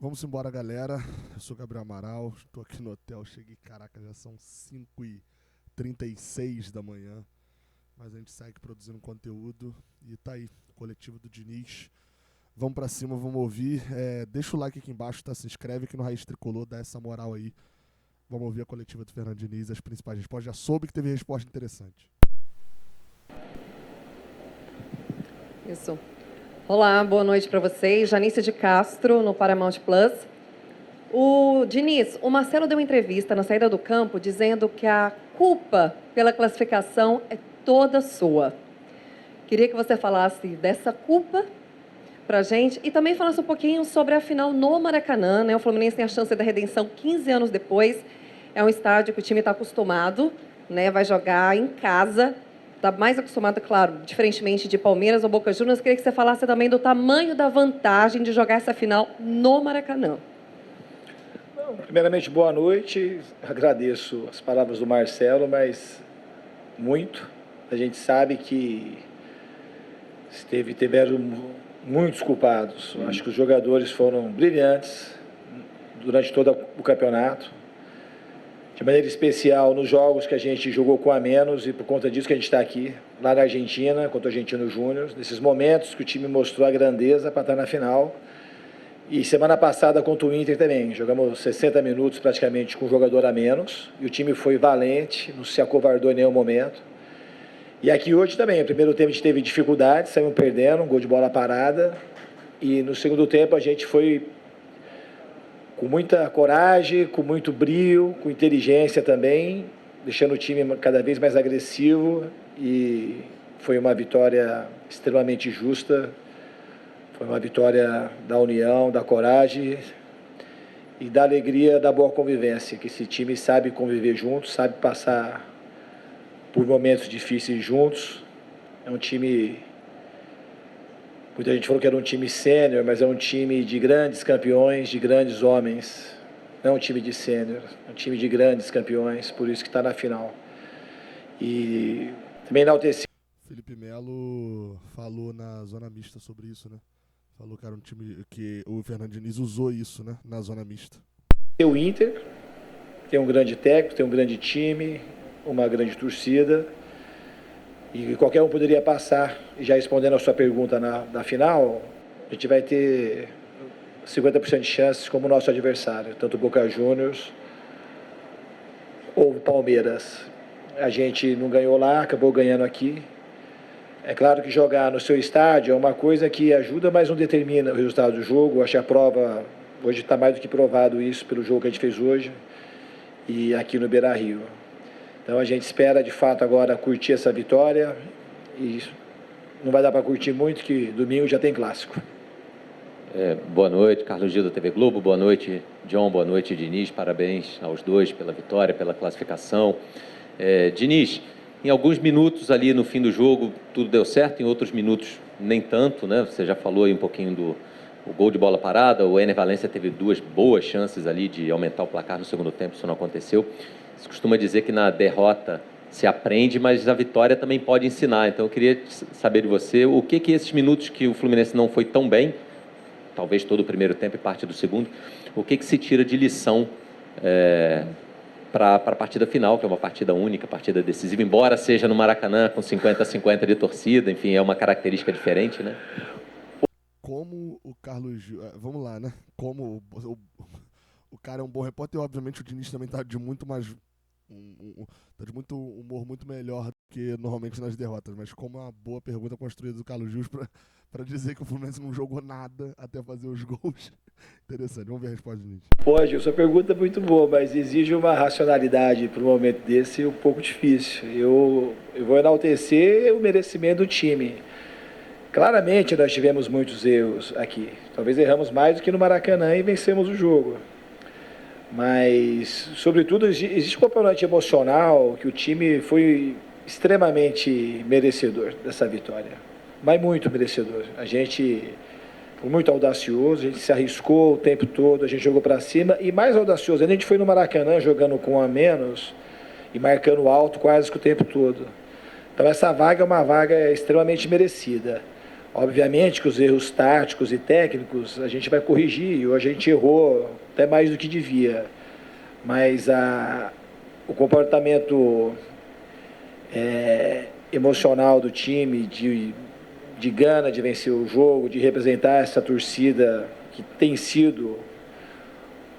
Vamos embora, galera. Eu sou Gabriel Amaral, estou aqui no hotel. Cheguei, caraca, já são 5h36 da manhã. Mas a gente segue produzindo conteúdo. E tá aí, coletivo do Diniz. Vamos pra cima, vamos ouvir. Deixa o like aqui embaixo, tá? Se inscreve aqui no Raiz Tricolor, dá essa moral aí. Vamos ouvir a coletiva do Fernando Diniz, as principais respostas. Já soube que teve resposta interessante. Isso. Olá, boa noite para vocês. Janice de Castro, no Paramount Plus. O Diniz, o Marcelo deu uma entrevista na saída do campo dizendo que a culpa pela classificação é toda sua. Queria que você falasse dessa culpa para a gente e também falasse um pouquinho sobre a final no Maracanã, né? O Fluminense tem a chance da redenção 15 anos depois. É um estádio que o time está acostumado, né? Vai jogar em casa. Está mais acostumado, claro, diferentemente de Palmeiras ou Boca Juniors. Queria que você falasse também do tamanho da vantagem de jogar essa final no Maracanã. Primeiramente, boa noite. Agradeço as palavras do Marcelo, mas muito. A gente sabe que tiveram muitos culpados. Acho que os jogadores foram brilhantes durante todo o campeonato. De maneira especial nos jogos que a gente jogou com a menos, e por conta disso que a gente está aqui, lá na Argentina, contra o Argentino Júnior, nesses momentos que o time mostrou a grandeza para estar na final. E semana passada contra o Inter também, jogamos 60 minutos praticamente com um jogador a menos, e o time foi valente, não se acovardou em nenhum momento. E aqui hoje também, no primeiro tempo a gente teve dificuldades, saímos perdendo, um gol de bola parada, e no segundo tempo a gente foi com muita coragem, com muito brio, com inteligência também, deixando o time cada vez mais agressivo, e foi uma vitória extremamente justa. Foi uma vitória da união, da coragem e da alegria da boa convivência, que esse time sabe conviver juntos, sabe passar por momentos difíceis juntos. É um time, muita gente falou que era um time sênior, mas é um time de grandes campeões, de grandes homens. Não é um time de sênior, é um time de grandes campeões, por isso que está na final. E também enaltecer. Felipe Melo falou na zona mista sobre isso, né? Falou que era um time que o Fernando Diniz usou isso, né? Na zona mista. O Inter tem um grande técnico, tem um grande time, uma grande torcida. E qualquer um poderia passar. E já respondendo a sua pergunta na final, a gente vai ter 50% de chances como nosso adversário, tanto o Boca Juniors ou o Palmeiras. A gente não ganhou lá, acabou ganhando aqui. É claro que jogar no seu estádio é uma coisa que ajuda, mas não determina o resultado do jogo. Acho que a prova, hoje está mais do que provado isso pelo jogo que a gente fez hoje e aqui no Beira-Rio. Então a gente espera de fato agora curtir essa vitória e não vai dar para curtir muito, que domingo já tem clássico. Boa noite, Carlos Gil da TV Globo, boa noite, John, boa noite, Diniz, parabéns aos dois pela vitória, pela classificação. Diniz, em alguns minutos ali no fim do jogo tudo deu certo, em outros minutos nem tanto, né? Você já falou aí um pouquinho do gol de bola parada, o Ener Valencia teve duas boas chances ali de aumentar o placar no segundo tempo, isso não aconteceu. Se costuma dizer que na derrota se aprende, mas a vitória também pode ensinar. Então eu queria saber de você o que esses minutos que o Fluminense não foi tão bem, talvez todo o primeiro tempo e parte do segundo, o que se tira de lição para a partida final, que é uma partida única, partida decisiva, embora seja no Maracanã com 50-50 de torcida, enfim, é uma característica diferente, né? Como o Carlos Gil... vamos lá, né? Como o cara é um bom repórter, e obviamente o Diniz também tá de muito mais... tá de muito humor muito melhor do que normalmente nas derrotas, mas como é uma boa pergunta construída do Carlos Gil para dizer que o Fluminense não jogou nada até fazer os gols. Interessante, vamos ver a resposta do Diniz. Pode, sua pergunta é muito boa, mas exige uma racionalidade para um momento desse um pouco difícil. Eu vou enaltecer o merecimento do time. Claramente nós tivemos muitos erros aqui. Talvez erramos mais do que no Maracanã e vencemos o jogo. Mas, sobretudo, existe um componente emocional que o time foi extremamente merecedor dessa vitória. Mas muito merecedor. A gente foi muito audacioso, a gente se arriscou o tempo todo, a gente jogou para cima. E mais audacioso, a gente foi no Maracanã jogando com a menos e marcando alto quase que o tempo todo. Então essa vaga é uma vaga extremamente merecida. Obviamente que os erros táticos e técnicos a gente vai corrigir, e hoje a gente errou até mais do que devia, mas o comportamento emocional do time, de gana de vencer o jogo, de representar essa torcida que tem sido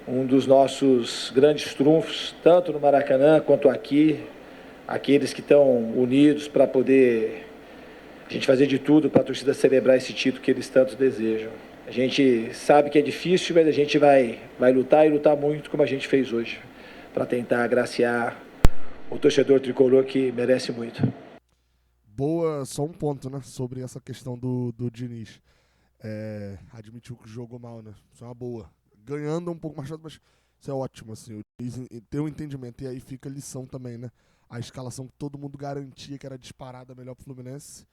um dos nossos grandes trunfos, tanto no Maracanã quanto aqui, aqueles que estão unidos para poder a gente fazer de tudo para a torcida celebrar esse título que eles tanto desejam. A gente sabe que é difícil, mas a gente vai lutar e lutar muito como a gente fez hoje, para tentar agraciar o torcedor tricolor que merece muito. Boa, só um ponto, né, sobre essa questão do Diniz. Admitiu que jogou mal, né? Isso é uma boa. Ganhando é um pouco mais chato, mas isso é ótimo, assim. O Diniz tem um entendimento. E aí fica a lição também, né? A escalação que todo mundo garantia que era disparada melhor pro Fluminense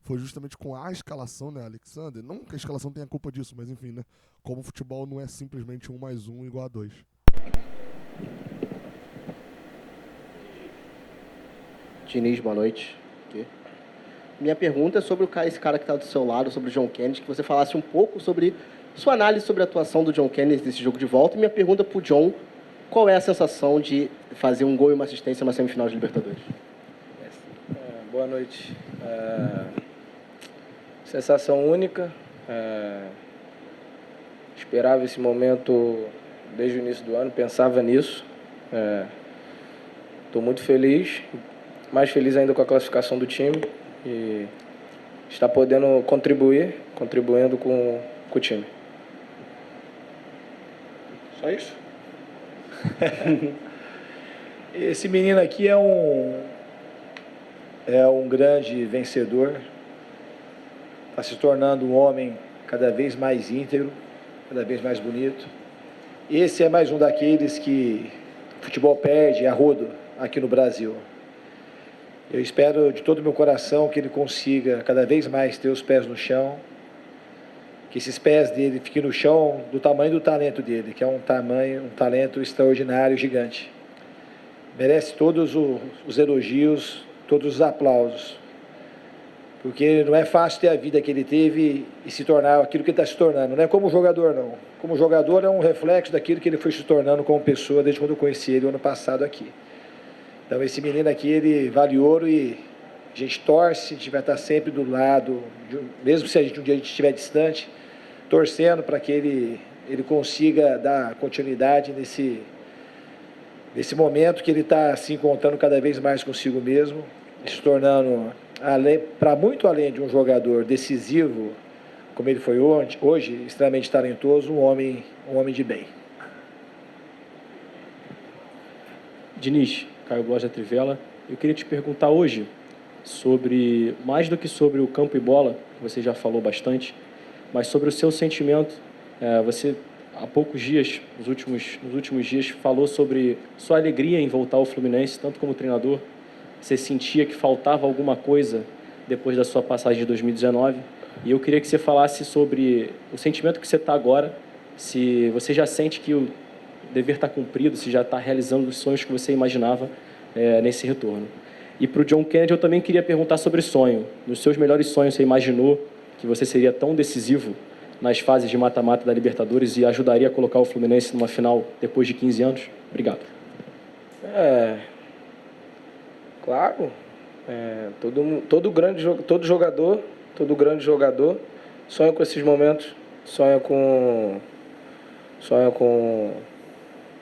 foi justamente com a escalação, né, Alexander? Não que a escalação tenha culpa disso, mas enfim, né? Como o futebol não é simplesmente 1+1 igual a 2. Diniz, boa noite. Aqui. Minha pergunta é sobre esse cara que está do seu lado, sobre o John Kennedy, que você falasse um pouco sobre sua análise sobre a atuação do John Kennedy nesse jogo de volta. E minha pergunta para o John, qual é a sensação de fazer um gol e uma assistência na semifinal de Libertadores? Boa noite. Sensação única. Esperava esse momento desde o início do ano, pensava nisso. Estou muito feliz, mais feliz ainda com a classificação do time e está podendo contribuindo com o time. Só isso? Esse menino aqui é um grande vencedor, está se tornando um homem cada vez mais íntegro, cada vez mais bonito. Esse é mais um daqueles que o futebol perde a rodo aqui no Brasil. Eu espero de todo o meu coração que ele consiga cada vez mais ter os pés no chão, que esses pés dele fiquem no chão do tamanho do talento dele, que é um talento extraordinário, gigante. Merece todos os elogios, todos os aplausos, porque não é fácil ter a vida que ele teve e se tornar aquilo que ele está se tornando. Não é como jogador, não. Como jogador é um reflexo daquilo que ele foi se tornando como pessoa desde quando eu conheci ele ano passado aqui. Então esse menino aqui, ele vale ouro e a gente torce, a gente vai estar sempre do lado, mesmo se um dia a gente estiver distante, torcendo para que ele consiga dar continuidade nesse momento que ele está se encontrando cada vez mais consigo mesmo, se tornando, para muito além de um jogador decisivo, como ele foi hoje, extremamente talentoso, um homem de bem. Diniz, Caio Bloch da Trivela, eu queria te perguntar hoje sobre, mais do que sobre o campo e bola, que você já falou bastante, mas sobre o seu sentimento. Você, há poucos dias, nos últimos dias, falou sobre sua alegria em voltar ao Fluminense, tanto como treinador. Você sentia que faltava alguma coisa depois da sua passagem de 2019. E eu queria que você falasse sobre o sentimento que você está agora, se você já sente que o dever está cumprido, se já está realizando os sonhos que você imaginava nesse retorno. E para o John Kennedy eu também queria perguntar sobre sonho. Nos seus melhores sonhos você imaginou que você seria tão decisivo nas fases de mata-mata da Libertadores e ajudaria a colocar o Fluminense numa final depois de 15 anos? Obrigado. Claro. Todo grande jogador sonha com esses momentos, sonha com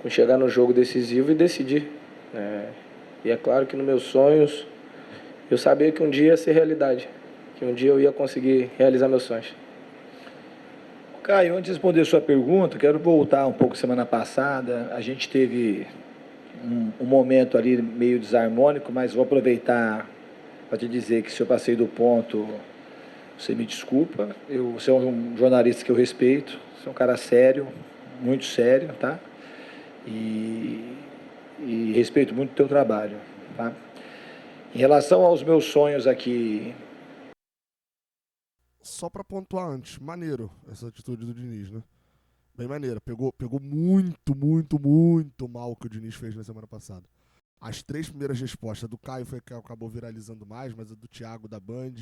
chegar no jogo decisivo e decidir. E é claro que nos meus sonhos eu sabia que um dia ia ser realidade, que um dia eu ia conseguir realizar meus sonhos. Caio, antes de responder a sua pergunta, quero voltar um pouco semana passada. A gente teve um momento ali meio desarmônico, mas vou aproveitar para te dizer que se eu passei do ponto, você me desculpa. Você é um jornalista que eu respeito, você é um cara sério, muito sério, tá? E respeito muito o teu trabalho, tá? Em relação aos meus sonhos aqui... Só pra pontuar antes, maneiro essa atitude do Diniz, né? Bem maneira. Pegou muito, muito, muito mal o que o Diniz fez na semana passada. As 3 primeiras respostas do Caio foi a que acabou viralizando mais, mas a do Thiago da Band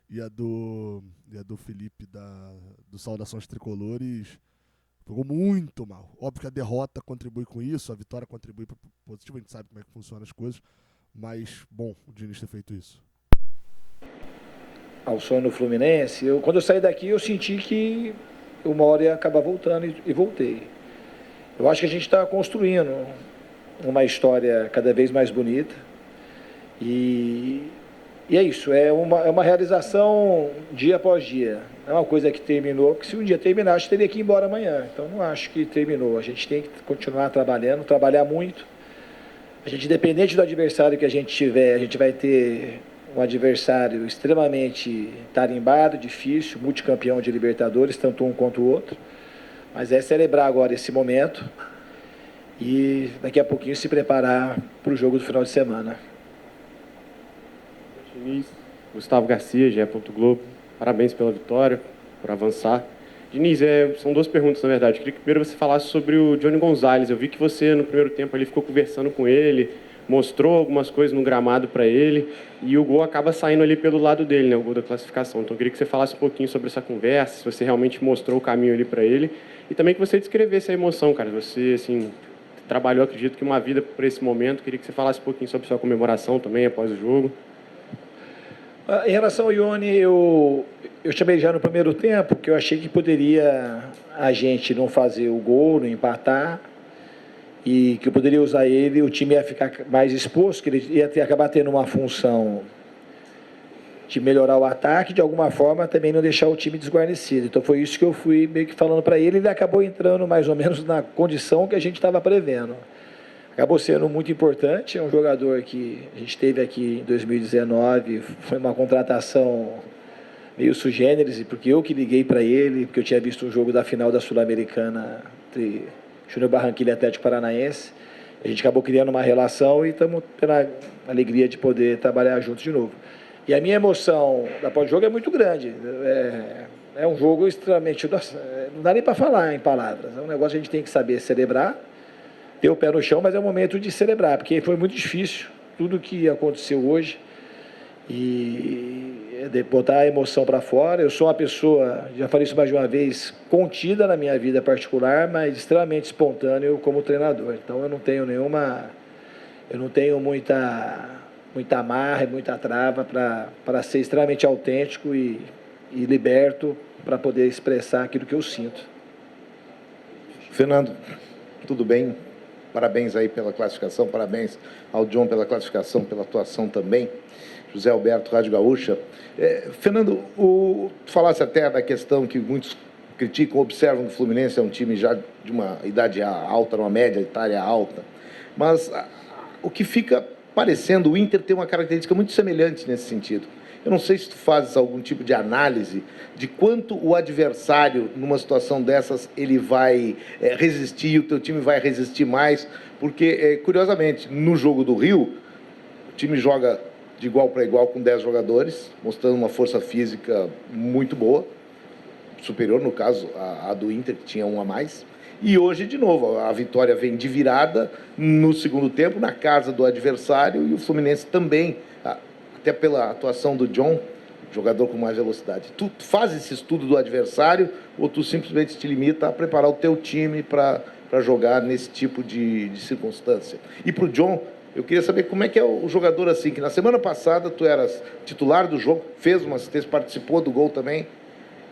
e a do Felipe do Saudações Tricolores jogou muito mal. Óbvio que a derrota contribui com isso, a vitória contribui para positivo, a gente sabe como é que funcionam as coisas, mas bom o Diniz ter feito isso. Ao sonho no Fluminense, quando eu saí daqui eu senti que uma hora ia acabar voltando e voltei. Eu acho que a gente está construindo uma história cada vez mais bonita e é isso, é uma realização dia após dia. Não é uma coisa que terminou, porque se um dia terminasse, teria que ir embora amanhã. Então, não acho que terminou. A gente tem que continuar trabalhando, trabalhar muito. A gente, independente do adversário que a gente tiver, a gente vai ter um adversário extremamente tarimbado, difícil, multicampeão de Libertadores, tanto um quanto o outro. Mas é celebrar agora esse momento e daqui a pouquinho se preparar para o jogo do final de semana. Diniz, Gustavo Garcia, GE. Globo. Parabéns pela vitória, por avançar. Diniz, são duas perguntas, na verdade. Eu queria que primeiro você falasse sobre o Johnny Gonzalez. Eu vi que você, no primeiro tempo, ali ficou conversando com ele, mostrou algumas coisas no gramado para ele, e o gol acaba saindo ali pelo lado dele, né, o gol da classificação. Então, eu queria que você falasse um pouquinho sobre essa conversa, se você realmente mostrou o caminho ali para ele, e também que você descrevesse a emoção, cara. Você, assim, trabalhou, acredito que uma vida por esse momento. Eu queria que você falasse um pouquinho sobre sua comemoração também, após o jogo. Em relação ao Ione, eu chamei já no primeiro tempo, que eu achei que poderia a gente não fazer o gol, não empatar, e que eu poderia usar ele, o time ia ficar mais exposto, que ele ia acabar tendo uma função de melhorar o ataque, de alguma forma também não deixar o time desguarnecido. Então foi isso que eu fui meio que falando para ele, ele acabou entrando mais ou menos na condição que a gente estava prevendo. Acabou sendo muito importante, é um jogador que a gente teve aqui em 2019, foi uma contratação meio sui generis, porque eu que liguei para ele, porque eu tinha visto um jogo da final da Sul-Americana entre Júnior Barranquilla e Atlético Paranaense. A gente acabou criando uma relação e estamos tendo a alegria de poder trabalhar juntos de novo. E a minha emoção da pós-jogo é muito grande. É um jogo extremamente... não dá nem para falar em palavras. É um negócio que a gente tem que saber celebrar, ter o pé no chão, mas é o momento de celebrar, porque foi muito difícil tudo que aconteceu hoje e de botar a emoção para fora. Eu sou uma pessoa, já falei isso mais de uma vez, contida na minha vida particular, mas extremamente espontâneo como treinador. Então eu não tenho muita amarra e muita trava para ser extremamente autêntico e liberto para poder expressar aquilo que eu sinto. Fernando, tudo bem? Parabéns aí pela classificação, parabéns ao John pela classificação, pela atuação também. José Alberto, Rádio Gaúcha. Fernando, tu falasse até da questão que muitos criticam, observam que o Fluminense é um time já de uma idade alta, uma média etária alta, mas o que fica parecendo, o Inter tem uma característica muito semelhante nesse sentido. Eu não sei se tu fazes algum tipo de análise de quanto o adversário, numa situação dessas, ele vai resistir e o teu time vai resistir mais, porque, curiosamente, no jogo do Rio, o time joga de igual para igual com 10 jogadores, mostrando uma força física muito boa, superior, no caso, a do Inter, que tinha um a mais. E hoje, de novo, a vitória vem de virada no segundo tempo, na casa do adversário, e o Fluminense também, até pela atuação do John, jogador com mais velocidade. Tu faz esse estudo do adversário ou tu simplesmente te limita a preparar o teu time para jogar nesse tipo de circunstância? E para o John, eu queria saber como é que é o jogador assim, que na semana passada tu eras titular do jogo, fez uma assistência, participou do gol também,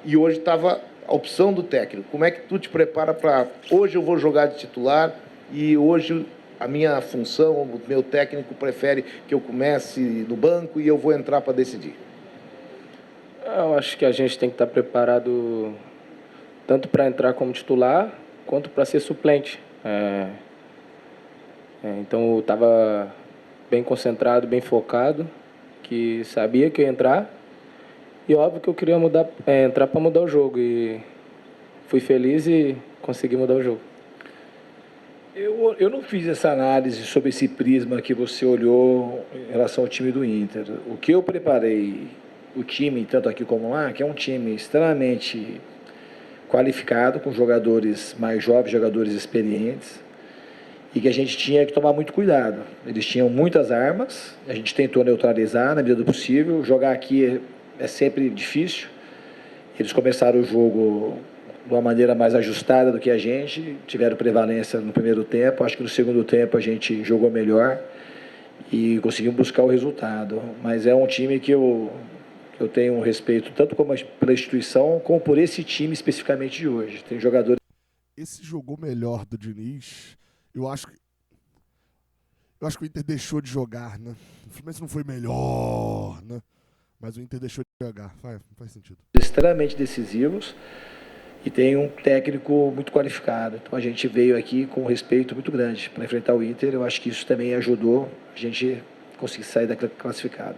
e hoje estava a opção do técnico. Como é que tu te prepara para hoje eu vou jogar de titular e hoje a minha função, o meu técnico prefere que eu comece no banco e eu vou entrar para decidir? Eu acho que a gente tem que estar preparado tanto para entrar como titular, quanto para ser suplente. Então eu estava bem concentrado, bem focado, que sabia que eu ia entrar. E óbvio que eu queria entrar para mudar o jogo. E fui feliz e consegui mudar o jogo. Eu não fiz essa análise sobre esse prisma que você olhou em relação ao time do Inter. O que eu preparei, o time, tanto aqui como lá, que é um time extremamente qualificado, com jogadores mais jovens, jogadores experientes, e que a gente tinha que tomar muito cuidado. Eles tinham muitas armas, a gente tentou neutralizar na medida do possível. Jogar aqui é sempre difícil. Eles começaram o jogo de uma maneira mais ajustada do que a gente, tiveram prevalência no primeiro tempo, acho que no segundo tempo a gente jogou melhor e conseguimos buscar o resultado. Mas é um time que eu tenho um respeito tanto pela instituição como por esse time especificamente de hoje. Tem jogadores... Esse jogou melhor do Diniz, eu acho que o Inter deixou de jogar, né? O Fluminense não foi melhor, né? Mas o Inter deixou de jogar, faz sentido. Extremamente decisivos e tem um técnico muito qualificado. Então a gente veio aqui com um respeito muito grande para enfrentar o Inter. Eu acho que isso também ajudou a gente conseguir sair daquele classificado.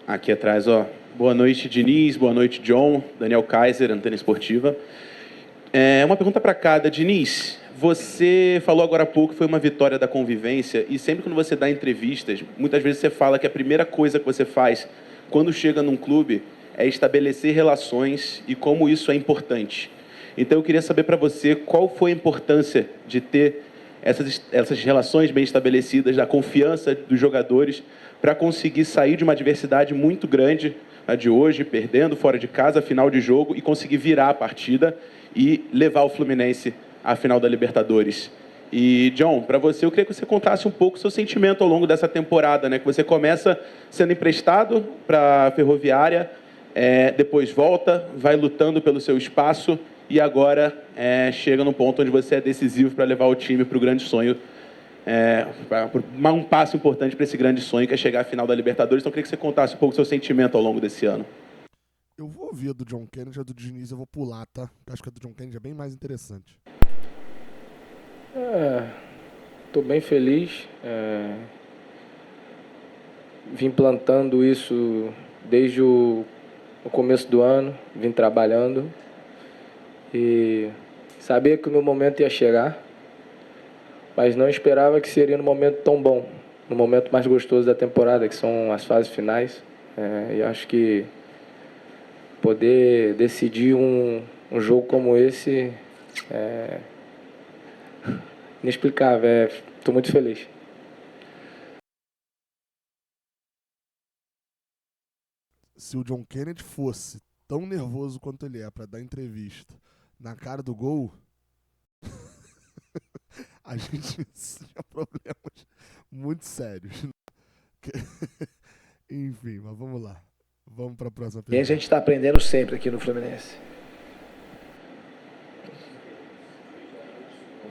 Aqui atrás, ó. Boa noite, Diniz. Boa noite, John. Daniel Kaiser, Antena Esportiva. Uma pergunta para cada. Diniz, você falou agora há pouco que foi uma vitória da convivência e sempre quando você dá entrevistas, muitas vezes você fala que a primeira coisa que você faz quando chega num clube é estabelecer relações e como isso é importante. Então eu queria saber para você qual foi a importância de ter essas relações bem estabelecidas, da confiança dos jogadores para conseguir sair de uma adversidade muito grande, a de hoje, perdendo fora de casa, final de jogo, e conseguir virar a partida e levar o Fluminense à final da Libertadores. E, John, para você, eu queria que você contasse um pouco o seu sentimento ao longo dessa temporada, né? Que você começa sendo emprestado para a Ferroviária, depois volta, vai lutando pelo seu espaço e agora chega no ponto onde você é decisivo para levar o time para o grande sonho, um passo importante para esse grande sonho que é chegar à final da Libertadores. Então, eu queria que você contasse um pouco o seu sentimento ao longo desse ano. Eu vou ouvir a do John Kennedy, a do Diniz eu vou pular, tá? Acho que a do John Kennedy é bem mais interessante. Estou bem feliz. Vim plantando isso desde o começo do ano, vim trabalhando e sabia que o meu momento ia chegar, mas não esperava que seria no momento tão bom, no momento mais gostoso da temporada, que são as fases finais. E acho que poder decidir um jogo como esse é inexplicável. Estou muito feliz. Se o John Kennedy fosse tão nervoso quanto ele é para dar entrevista na cara do gol, a gente tinha problemas muito sérios. Enfim, mas vamos lá. Vamos para a próxima pergunta. E a gente está aprendendo sempre aqui no Fluminense.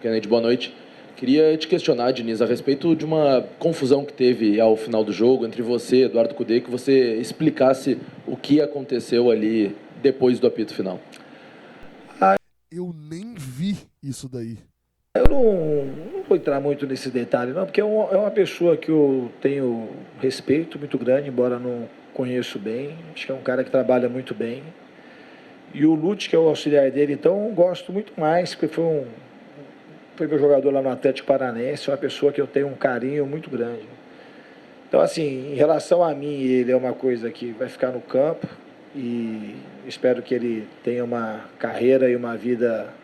Kennedy, boa noite. Queria te questionar, Diniz, a respeito de uma confusão que teve ao final do jogo entre você e Eduardo Cudê, que você explicasse o que aconteceu ali depois do apito final. Eu nem vi isso daí. Eu não vou entrar muito nesse detalhe, não, porque é uma pessoa que eu tenho respeito muito grande, embora não conheço bem. Acho que é um cara que trabalha muito bem. E o Lute, que é o auxiliar dele, então, eu gosto muito mais, porque foi meu jogador lá no Atlético Paranaense, é uma pessoa que eu tenho um carinho muito grande. Então, assim, em relação a mim, ele é uma coisa que vai ficar no campo e espero que ele tenha uma carreira e uma vida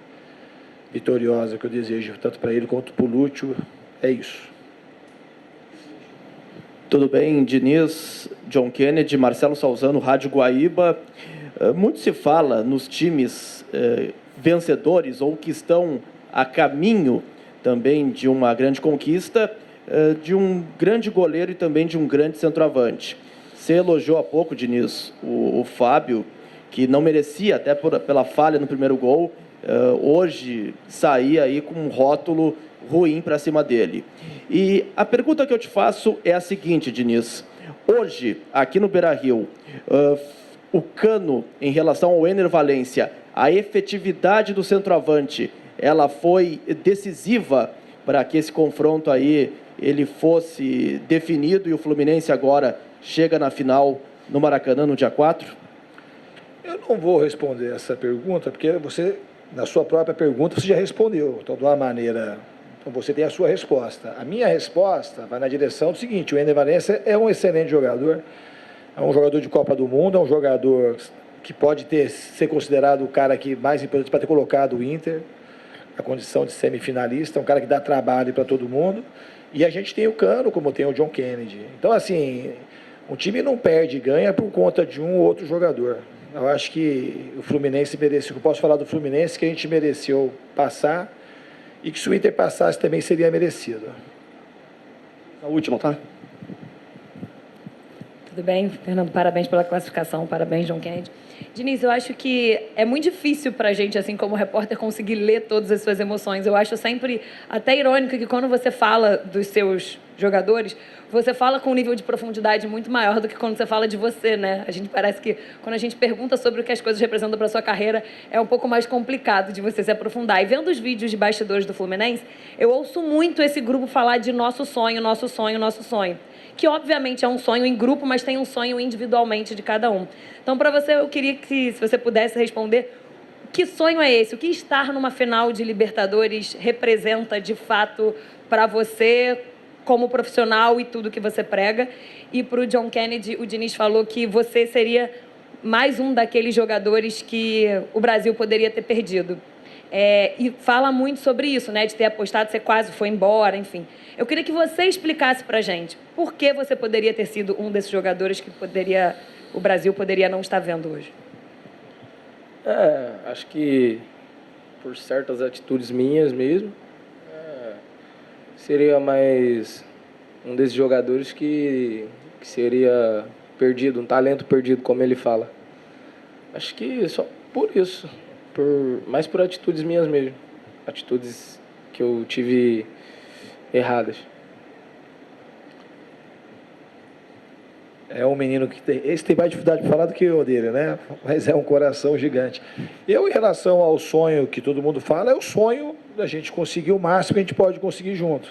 vitoriosa, que eu desejo tanto para ele quanto para o Lúcio. É isso. Tudo bem, Diniz, John Kennedy, Marcelo Salzano, Rádio Guaíba. Muito se fala nos times vencedores ou que estão a caminho também de uma grande conquista, de um grande goleiro e também de um grande centroavante. Você elogiou há pouco, Diniz, o Fábio, que não merecia, até pela falha no primeiro gol, hoje sair aí com um rótulo ruim para cima dele. E a pergunta que eu te faço é a seguinte, Diniz. Hoje, aqui no Beira-Rio, o Cano, em relação ao Ener Valencia, a efetividade do centroavante, ela foi decisiva para que esse confronto aí ele fosse definido e o Fluminense agora chega na final no Maracanã no dia 4? Eu não vou responder essa pergunta, porque você, na sua própria pergunta, você já respondeu. Então, de uma maneira, então você tem a sua resposta. A minha resposta vai na direção do seguinte: o Ener Valencia é um excelente jogador, é um jogador de Copa do Mundo, é um jogador que pode ser considerado o cara que mais importante para ter colocado o Inter a condição de semifinalista, um cara que dá trabalho para todo mundo. E a gente tem o Cano, como tem o John Kennedy. Então, assim, Um time não perde e ganha por conta de um ou outro jogador. Eu acho que o Fluminense mereceu, eu posso falar do Fluminense, que a gente mereceu passar e que se o Inter passasse também seria merecido. A última, tá? Tudo bem, Fernando? Parabéns pela classificação, parabéns, John Kennedy. Diniz, eu acho que é muito difícil para a gente, assim como repórter, conseguir ler todas as suas emoções. Eu acho sempre até irônico que quando você fala dos seus jogadores, você fala com um nível de profundidade muito maior do que quando você fala de você, né? A gente parece que quando a gente pergunta sobre o que as coisas representam para sua carreira, é um pouco mais complicado de você se aprofundar. E vendo os vídeos de bastidores do Fluminense, eu ouço muito esse grupo falar de nosso sonho, nosso sonho, nosso sonho. Que obviamente é um sonho em grupo, mas tem um sonho individualmente de cada um. Então, para você, eu queria que, se você pudesse responder, que sonho é esse? O que estar numa final de Libertadores representa, de fato, para você, como profissional e tudo que você prega? E para o John Kennedy, o Diniz falou que você seria mais um daqueles jogadores que o Brasil poderia ter perdido. E fala muito sobre isso, né? De ter apostado, você quase foi embora, enfim. Eu queria que você explicasse para a gente por que você poderia ter sido um desses jogadores que o Brasil poderia não estar vendo hoje. Acho que por certas atitudes minhas mesmo, seria mais um desses jogadores que seria perdido, um talento perdido, como ele fala. Acho que só por isso, mais por atitudes minhas mesmo, atitudes que eu tive erradas. É um menino que esse tem mais dificuldade de falar do que eu dele, né? Mas é um coração gigante. Eu, em relação ao sonho que todo mundo fala, é o sonho da gente conseguir o máximo que a gente pode conseguir junto.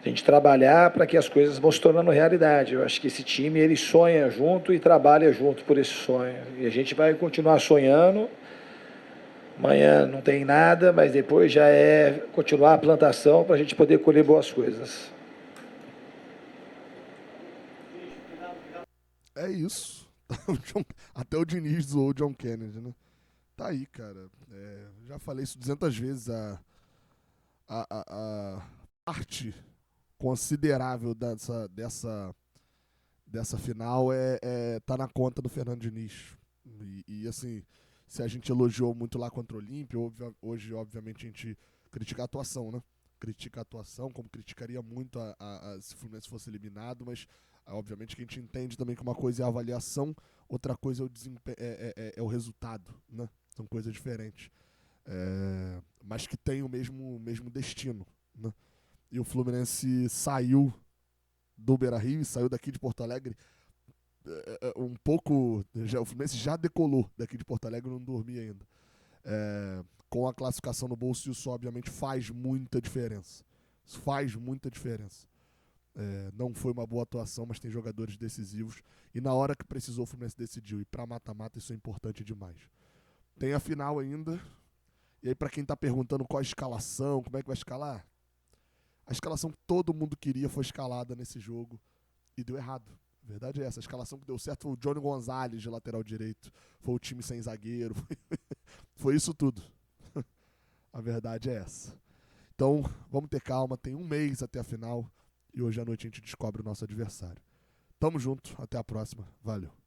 A gente trabalhar para que as coisas vão se tornando realidade. Eu acho que esse time, ele sonha junto e trabalha junto por esse sonho. E a gente vai continuar sonhando. Amanhã não tem nada, mas depois já é continuar a plantação para a gente poder colher boas coisas. É isso. Até o Diniz zoou o John Kennedy, né? Tá aí, cara. Já falei isso 200 vezes. A parte considerável dessa final tá na conta do Fernando Diniz. E assim, se a gente elogiou muito lá contra o Olímpia, hoje, obviamente, a gente critica a atuação, né? Critica a atuação, como criticaria muito se o Fluminense fosse eliminado, mas obviamente que a gente entende também que uma coisa é a avaliação, outra coisa é o resultado, né? São coisas diferentes. Mas que tem o mesmo destino, né? E o Fluminense saiu do Beira-Rio, saiu daqui de Porto Alegre um pouco... o Fluminense já decolou daqui de Porto Alegre, não dormia ainda. Com a classificação no bolso, isso obviamente faz muita diferença. Isso faz muita diferença. Não foi uma boa atuação, mas tem jogadores decisivos. E na hora que precisou, o Fluminense decidiu. E para mata-mata isso é importante demais. Tem a final ainda. E aí, para quem tá perguntando qual a escalação, como é que vai escalar? A escalação que todo mundo queria foi escalada nesse jogo e deu errado. A verdade é essa. A escalação que deu certo foi o Johnny Gonzalez de lateral direito. Foi o time sem zagueiro. Foi isso tudo. A verdade é essa. Então, vamos ter calma. Tem um mês até a final. E hoje à noite a gente descobre o nosso adversário. Tamo junto. Até a próxima. Valeu.